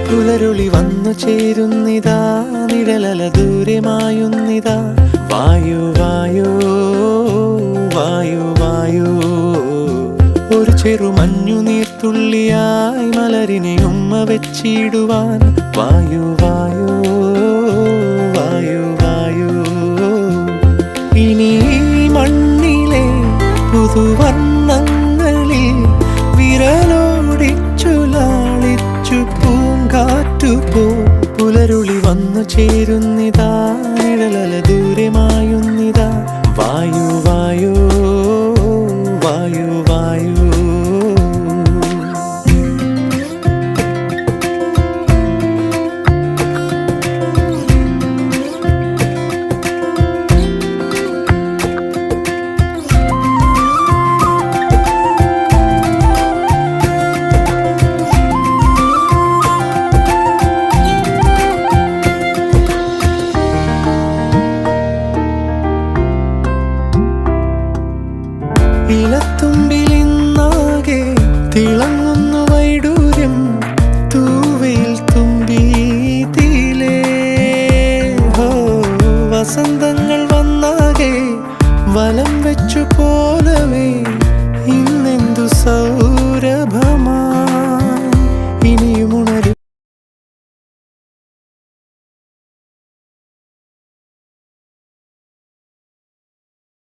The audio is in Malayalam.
പുലരുളി വന്നു ചേരുന്നിതാ, നിഴലല ദൂരെ മായുന്നിതാ. വായു വായു വായു വായു, ഒരു ചെറു മഞ്ഞു നീർത്തുള്ളിയായി മലരിനെ ഉമ്മ വെച്ചിടുവാൻ. വായു വായു വായു വായു, ഇനി മണ്ണിലെ പുതുവർണ്ണങ്ങളിൽ വിരലോടിച്ചു ലാളിച്ചു പൂങ്കാറ്റുപോ. പുലരുളി വന്നു ചേരുന്നിതാ, നിഴലല ദൂരെ മായുന്നിതാ. വായു വായു വായു വായു. ഇലത്തുമ്പിലിന്നാകെ തിളങ്ങുന്നു വൈഡൂര്യം, തൂവയിൽ തുമ്പി തീലേ. ഹോ, വസന്തങ്ങൾ വന്നാകെ വലം വെച്ചു പോലവേ ഇന്നെന്തു സൗരഭമാ. ഇനിയുമുണ